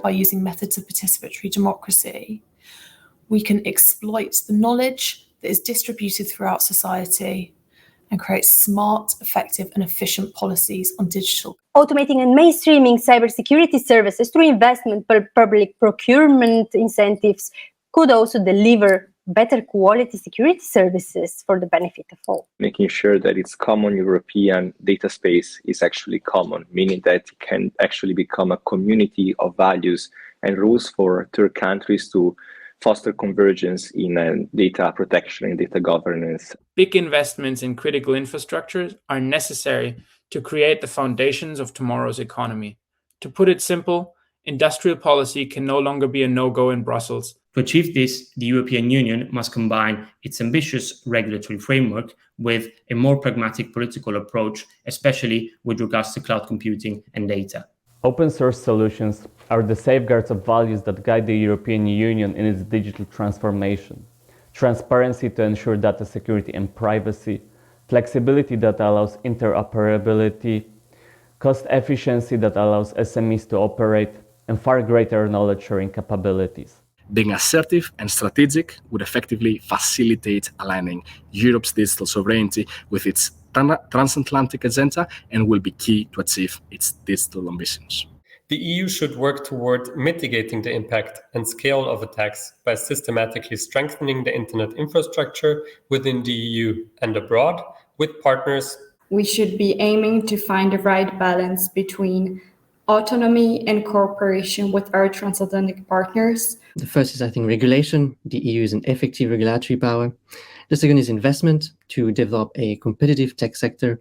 By using methods of participatory democracy, we can exploit the knowledge that is distributed throughout society and create smart, effective, and efficient policies on digital. Automating and mainstreaming cybersecurity services through investment, public procurement incentives could also deliver better quality security services for the benefit of all. Making sure that its common European data space is actually common, meaning that it can actually become a community of values and rules for third countries to foster convergence in data protection and data governance. Big investments in critical infrastructure are necessary to create the foundations of tomorrow's economy. To put it simple, industrial policy can no longer be a no-go in Brussels. To achieve this, the European Union must combine its ambitious regulatory framework with a more pragmatic political approach, especially with regards to cloud computing and data. Open source solutions are the safeguards of values that guide the European Union in its digital transformation. Transparency to ensure data security and privacy, flexibility that allows interoperability, cost efficiency that allows SMEs to operate, and far greater knowledge sharing capabilities. Being assertive and strategic would effectively facilitate aligning Europe's digital sovereignty with its transatlantic agenda and will be key to achieve its digital ambitions. The EU should work toward mitigating the impact and scale of attacks by systematically strengthening the internet infrastructure within the EU and abroad with partners. We should be aiming to find the right balance between autonomy and cooperation with our transatlantic partners. The first is, I think, regulation. The EU is an effective regulatory power. The second is investment to develop a competitive tech sector.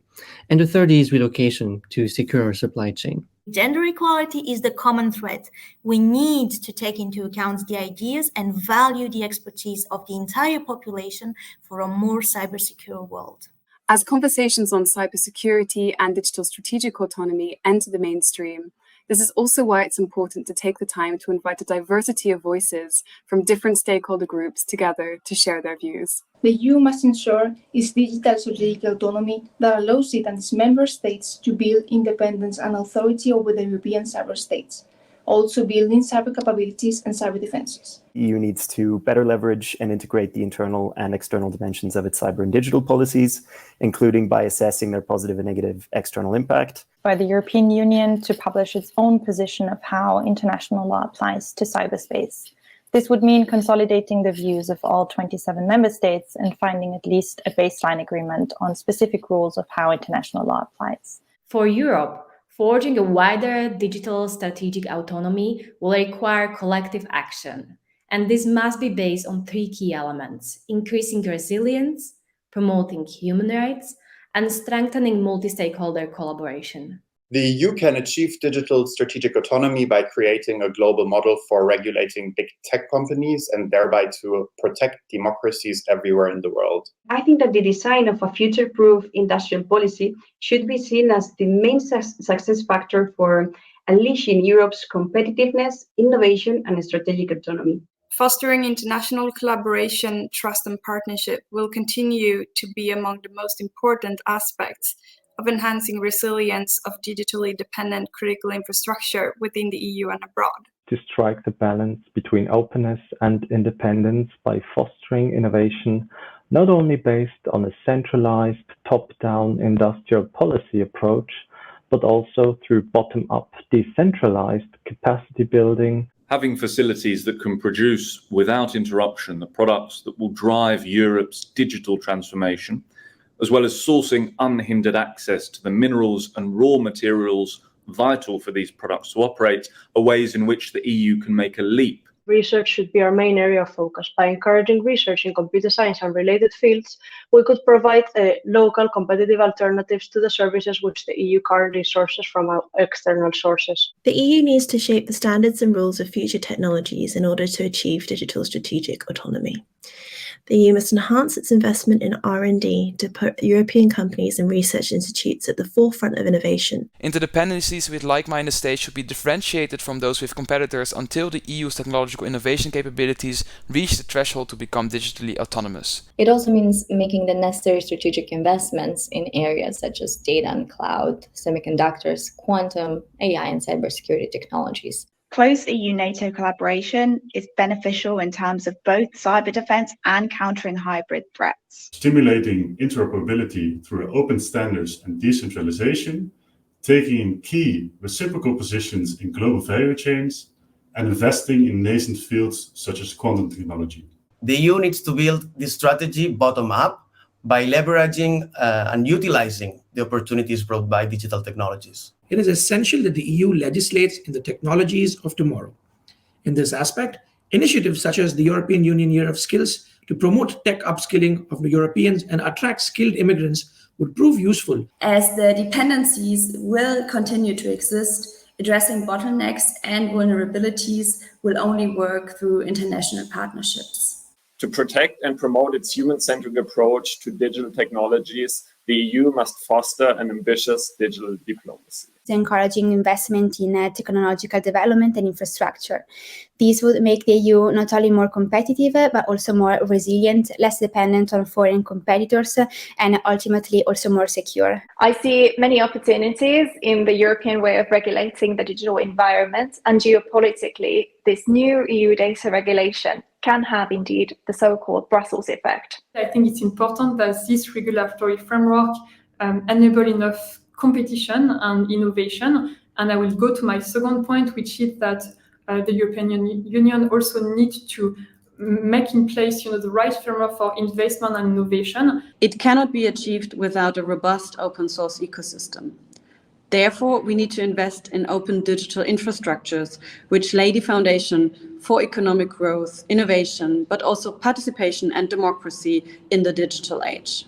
And the third is relocation to secure our supply chain. Gender equality is the common thread. We need to take into account the ideas and value the expertise of the entire population for a more cybersecure world. As conversations on cybersecurity and digital strategic autonomy enter the mainstream, this is also why it's important to take the time to invite a diversity of voices from different stakeholder groups together to share their views. The EU must ensure its digital strategic autonomy that allows it and its member states to build independence and authority over the European cyber states, also building cyber capabilities and cyber defenses. The EU needs to better leverage and integrate the internal and external dimensions of its cyber and digital policies, including by assessing their positive and negative external impact. By the European Union to publish its own position of how international law applies to cyberspace. This would mean consolidating the views of all 27 member states and finding at least a baseline agreement on specific rules of how international law applies. For Europe, forging a wider digital strategic autonomy will require collective action, and this must be based on three key elements: increasing resilience, promoting human rights, and strengthening multi-stakeholder collaboration. The EU can achieve digital strategic autonomy by creating a global model for regulating big tech companies and thereby to protect democracies everywhere in the world. I think that the design of a future-proof industrial policy should be seen as the main success factor for unleashing Europe's competitiveness, innovation, and strategic autonomy. Fostering international collaboration, trust, and partnership will continue to be among the most important aspects of enhancing resilience of digitally dependent critical infrastructure within the EU and abroad. To strike the balance between openness and independence by fostering innovation, not only based on a centralized top-down industrial policy approach, but also through bottom-up decentralized capacity building. Having facilities that can produce without interruption the products that will drive Europe's digital transformation, as well as sourcing unhindered access to the minerals and raw materials vital for these products to operate, are ways in which the EU can make a leap. Research should be our main area of focus. By encouraging research in computer science and related fields, we could provide local competitive alternatives to the services which the EU currently sources from external sources. The EU needs to shape the standards and rules of future technologies in order to achieve digital strategic autonomy. The EU must enhance its investment in R&D to put European companies and research institutes at the forefront of innovation. Interdependencies with like-minded states should be differentiated from those with competitors until the EU's technological innovation capabilities reach the threshold to become digitally autonomous. It also means making the necessary strategic investments in areas such as data and cloud, semiconductors, quantum, AI, and cybersecurity technologies. Close EU-NATO collaboration is beneficial in terms of both cyber defense and countering hybrid threats. Stimulating interoperability through open standards and decentralization, taking key reciprocal positions in global value chains, and investing in nascent fields such as quantum technology. The EU needs to build this strategy bottom-up by leveraging and utilizing the opportunities brought by digital technologies. It is essential that the EU legislates in the technologies of tomorrow. In this aspect, initiatives such as the European Union Year of Skills to promote tech upskilling of the Europeans and attract skilled immigrants would prove useful. As the dependencies will continue to exist, addressing bottlenecks and vulnerabilities will only work through international partnerships. To protect and promote its human-centric approach to digital technologies, the EU must foster an ambitious digital diplomacy. Encouraging investment in technological development and infrastructure. These would make the EU not only more competitive, but also more resilient, less dependent on foreign competitors, and ultimately also more secure. I see many opportunities in the European way of regulating the digital environment, and geopolitically, this new EU data regulation can have indeed the so-called Brussels effect. I think it's important that this regulatory framework enable enough competition and innovation. And I will go to my second point, which is that the European Union also needs to make in place the right framework for investment and innovation. It cannot be achieved without a robust open source ecosystem. Therefore, we need to invest in open digital infrastructures, which lay the foundation for economic growth, innovation, but also participation and democracy in the digital age.